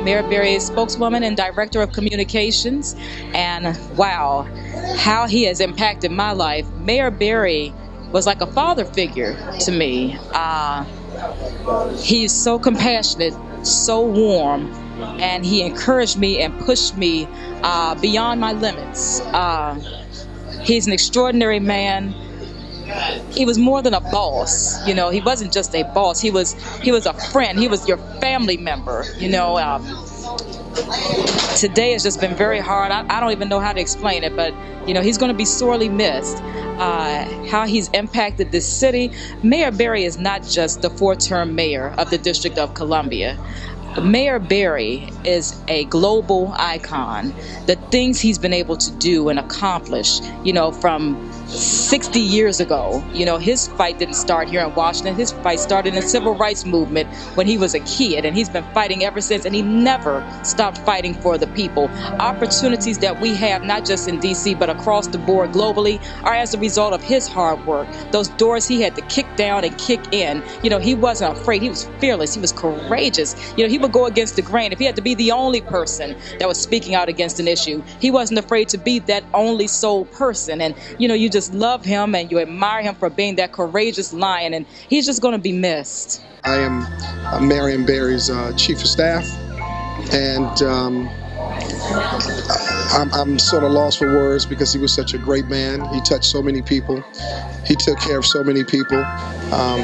Mayor Berry's spokeswoman and director of communications. And wow, how he has impacted my life. Mayor Berry was like a father figure to me. He's so compassionate, so warm, and he encouraged me and pushed me beyond my limits. He's an extraordinary man. He was more than a boss. You know, he wasn't just a boss. He was a friend. He was your family member. You know, today has just been very hard. I don't even know how to explain it, but you know, he's going to be sorely missed. How he's impacted this city. Mayor Berry is not just the 4-term mayor of the District of Columbia. Mayor Berry is a global icon. The things he's been able to do and accomplish, you know, from 60 years ago, you know, his fight didn't start here in Washington. His fight started in the civil rights movement when he was a kid, and he's been fighting ever since, and he never stopped fighting for the people. Opportunities that we have, not just in D.C., but across the board globally, are as a result of his hard work. Those doors he had to kick down and kick in. You know, he wasn't afraid. He was fearless. He was courageous. You know, he would go against the grain. If he had to be the only person that was speaking out against an issue, he wasn't afraid to be that only sole person. And, you know, you just love him and you admire him for being that courageous lion, and he's just going to be missed. I am Marion Berry's chief of staff, and I'm sort of lost for words because he was such a great man. He touched so many people. He took care of so many people.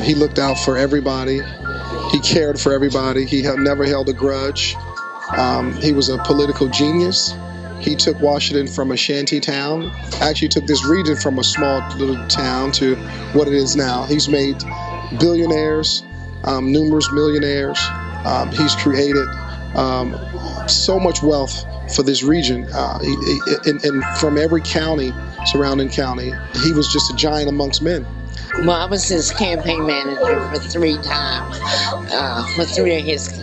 He looked out for everybody. He cared for everybody. He never held a grudge. He was a political genius. He took Washington from a shanty town, actually took this region from a small little town to what it is now. He's made billionaires, numerous millionaires. He's created so much wealth for this region. And from every county, surrounding county, he was just a giant amongst men. Well, I was his campaign manager for 3 times, for 3 of his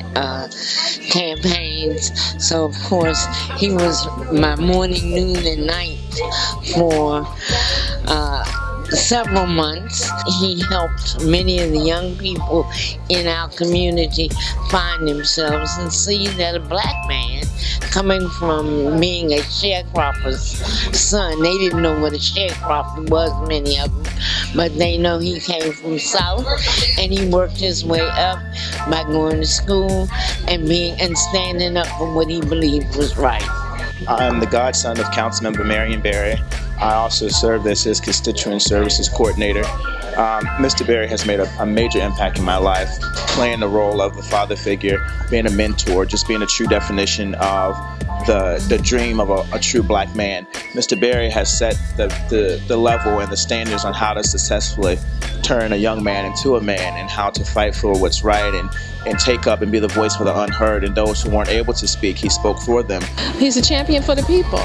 campaigns. So, of course, he was my morning, noon, and night for several months. He helped many of the young people in our community find themselves and see that a black man coming from being a sharecropper's son, they didn't know what a sharecropper was, many of them, but they know he came from South, and he worked his way up by going to school and standing up for what he believed was right. I am the godson of Councilmember Marion Berry. I also served as his constituent services coordinator. Mr. Berry has made a major impact in my life, playing the role of the father figure, being a mentor, just being a true definition of the dream of a true black man. Mr. Berry has set the level and the standards on how to successfully turn a young man into a man, and how to fight for what's right and take up and be the voice for the unheard, and those who weren't able to speak, he spoke for them. He's a champion for the people.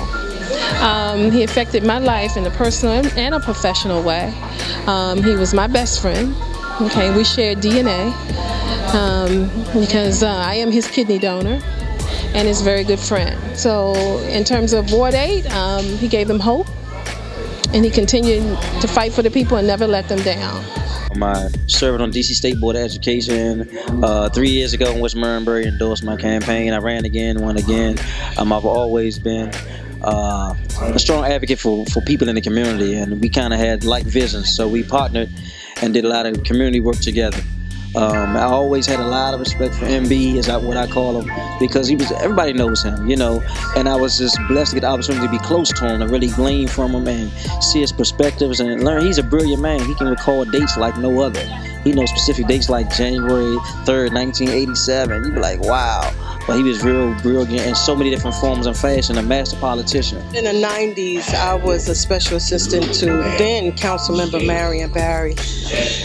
He affected my life in a personal and a professional way. He was my best friend. Okay, we shared DNA because I am his kidney donor and his very good friend. So in terms of Ward 8, he gave them hope, and he continued to fight for the people and never let them down. I served on DC State Board of Education 3 years ago, in which Marion Berry endorsed my campaign. I ran again, won again. I've always been a strong advocate for people in the community, and we kind of had like visions, so we partnered and did a lot of community work together. I always had a lot of respect for MB, is what I call him, because everybody knows him, you know, and I was just blessed to get the opportunity to be close to him, to really glean from him and see his perspectives and learn. He's a brilliant man. He can recall dates like no other. He knows specific dates like January 3rd, 1987. You'd be like, wow. But he was real brilliant in so many different forms and fashion, a master politician. In the 90s, I was a special assistant to then Councilmember Marion Berry.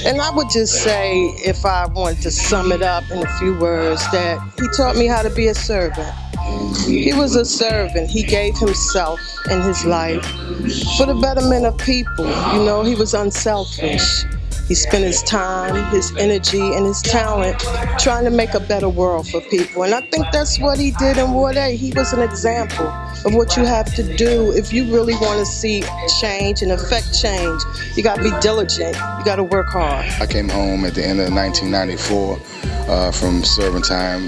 And I would just say, if I wanted to sum it up in a few words, that he taught me how to be a servant. He was a servant. He gave himself and his life for the betterment of people. You know, he was unselfish. He spent his time, his energy, and his talent trying to make a better world for people. And I think that's what he did in Ward 8. He was an example of what you have to do if you really want to see change and affect change. You got to be diligent. You got to work hard. I came home at the end of 1994 from serving time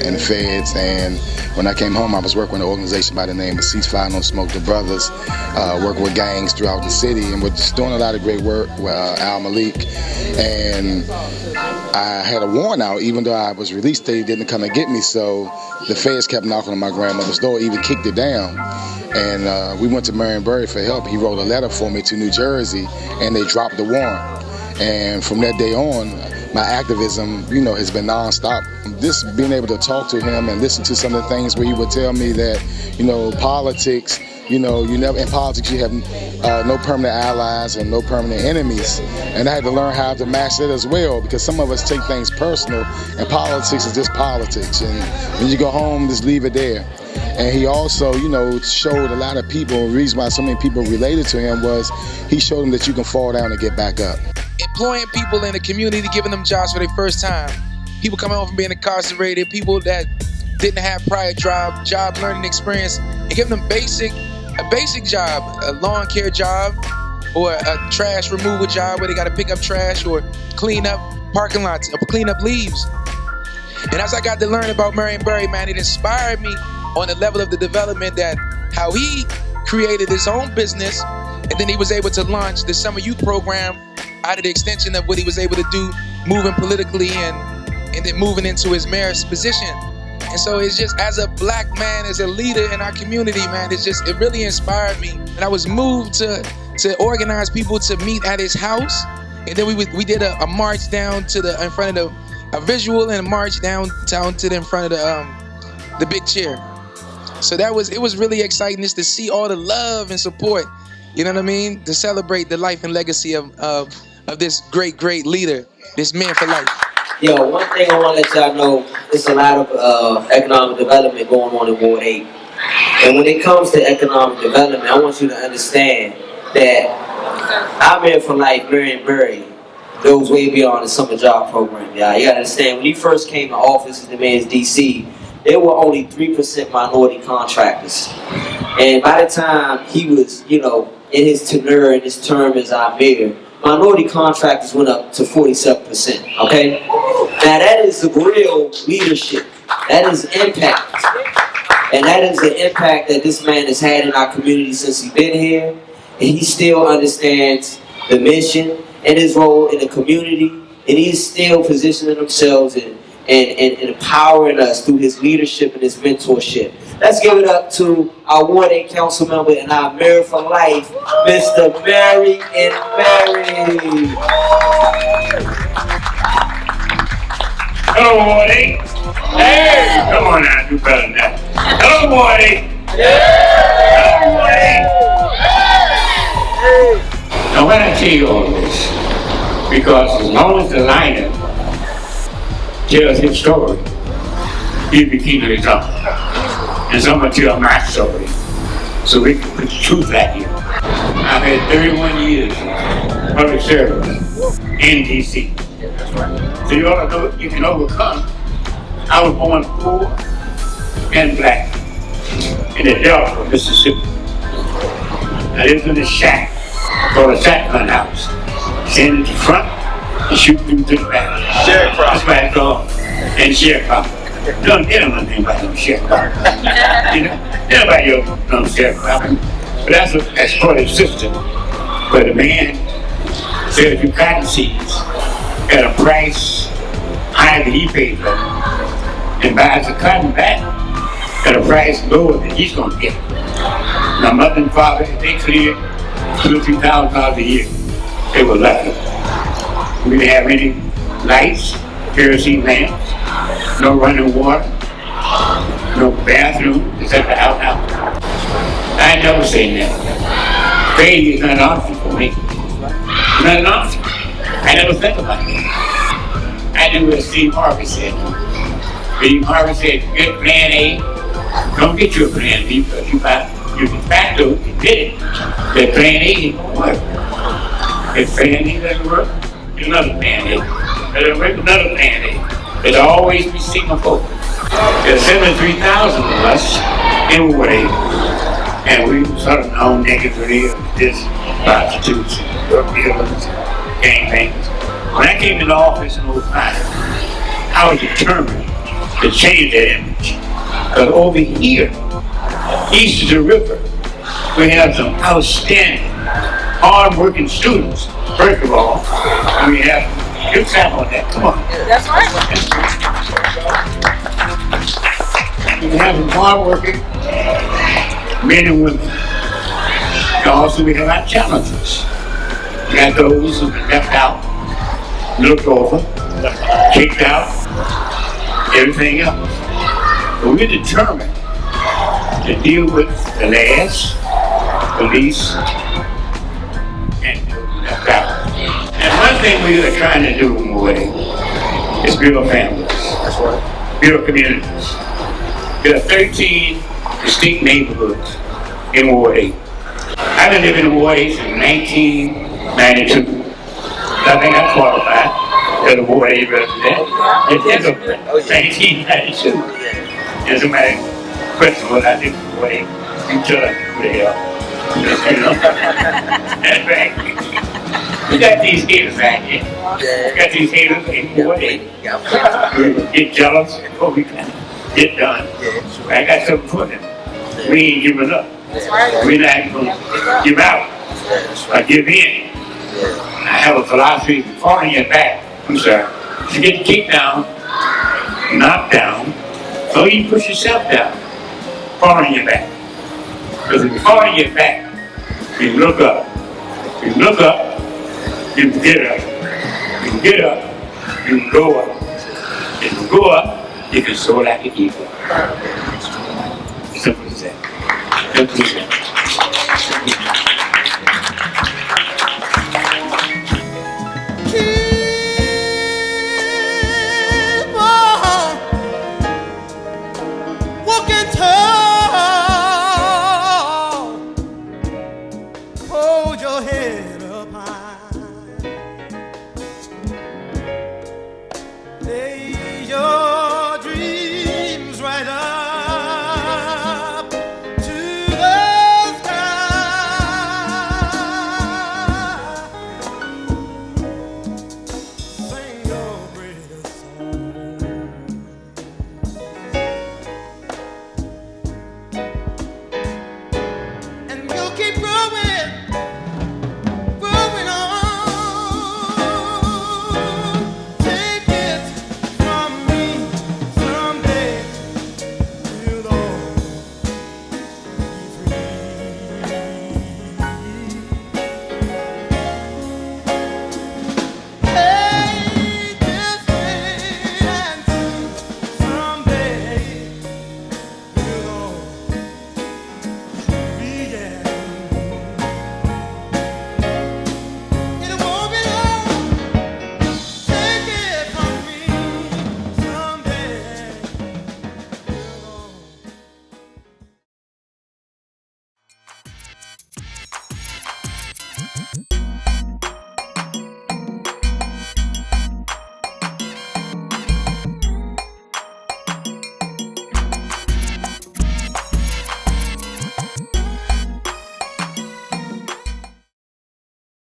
in the feds. And when I came home, I was working with an organization by the name of Ceasefire No Smoke the Brothers, working with gangs throughout the city, and we're just doing a lot of great work with Al Malik. And I had a warrant out, even though I was released, they didn't come and get me, so the feds kept knocking on my grandmother's door, even kicked it down. And we went to Marion for help. He wrote a letter for me to New Jersey, and they dropped the warrant. And from that day on, my activism, has been nonstop. Just being able to talk to him and listen to some of the things where he would tell me that, politics, you never, in politics you have no permanent allies and no permanent enemies. And I had to learn how to master it as well, because some of us take things personal, and politics is just politics. And when you go home, just leave it there. And he also, showed a lot of people, the reason why so many people related to him was he showed them that you can fall down and get back up. Employing people in the community, giving them jobs for their first time. People coming home from being incarcerated, people that didn't have prior job learning experience, and giving them a basic job, a lawn care job, or a trash removal job where they got to pick up trash or clean up parking lots or clean up leaves. And as I got to learn about Marion Barry, man, it inspired me on the level of the development that how he created his own business, and then he was able to launch the summer youth program out of the extension of what he was able to do, moving politically and then moving into his mayor's position. And so it's just, as a black man, as a leader in our community, man, it really inspired me. And I was moved to organize people to meet at his house. And then we did a march down to in front of a visual, and a march downtown to in front of the big chair. So it was really exciting just to see all the love and support, you know what I mean? To celebrate the life and legacy of this great leader, this man for life. Yo, one thing I want to let y'all know, there's a lot of economic development going on in Ward 8. And when it comes to economic development, I want you to understand that our Man for Life, Marion Barry, goes way beyond the summer job program, y'all. You gotta understand, when he first came to office in the mayor's DC, there were only 3% minority contractors. And by the time he was, in his tenure, in his term as our mayor, minority contractors went up to 47%, okay? Now that is the real leadership. That is impact. And that is the impact that this man has had in our community since he's been here. And he still understands the mission and his role in the community. And he's still positioning himself and empowering us through his leadership and his mentorship. Let's give it up to our Ward 8 council member and our mayor for life, Mr. Marion Barry. Hello, Ward 8. Hey, come on now, do better than that. Hello, Ward 8. Yeah. Hello, Ward 8. Now, when I tell you all this, because as long as the lion tells his story, he'll be king of his own. And so I'm going to tell my story so we can put the truth out here. I've had 31 years of public service in D.C. So you ought to know you can overcome. I was born poor and black in the Delta of Mississippi. I lived in a shack called a shotgun house. Stand at the front and shoot through to the back. Sharecropper. That's why it's called. And sharecropper. They don't know anything about them sharecroppers. Nobody else knows sharecropping. But that's called a system where the man sells you cotton seeds at a price higher than he paid for them, and buys the cotton back at a price lower than he's going to get. My mother and father, they cleared $2,000 or $3,000 a year. They were lucky. We didn't have any lights, kerosene lamps, no running water, no bathroom, except the outhouse. I never say that. Failure is not an option for me. It's not an option. I never think about it. I do what Steve Harvey said. Steve Harvey said, get plan A, don't get your plan B, because you de facto did it. That plan A ain't gonna work. If plan A doesn't work, there's another plan A. Doesn't work, another plan A. There'll always be single focus. There's 73,000 of us in Ward 8, and we sort of know negatively of this prostitutes, drug dealers, gangbangers. When I came into office in 2005, I was determined to change that image. Because over here, east of the river, we have some outstanding, hard-working students. First of all, we have good sample on that. Come on. That's right. We have some hard-working men and women. And also we have our challenges. We got those who've been left out, looked over, kicked out, everything else. But we're determined to deal with the last, the least, and those left out. And one thing we are trying to do in Ward 8 is build families. That's right. Build communities. There are 13 distinct neighborhoods in Ward 8. I've been living in Ward 8 since 1992. I think I qualified as a Ward 8 resident. It's 1992. And somebody questioned what I did in Ward 8. You tell us who the hell. You know? That's right. We got these haters out here. We got these haters in Ward 8. Get jealous before we can get done. I got something for them. We ain't giving up. We're not going to give out or give in. I have a philosophy, fall on your back, I'm sorry, to get kicked down, knocked down, so you push yourself down, fall on your back. Because if you fall on your back, you look up. You look up, you can get up. You can get up, you can go up. If you go up, you can soar like an eagle. Simple as that. Simple as that. Keep on walking tall. Hold your head.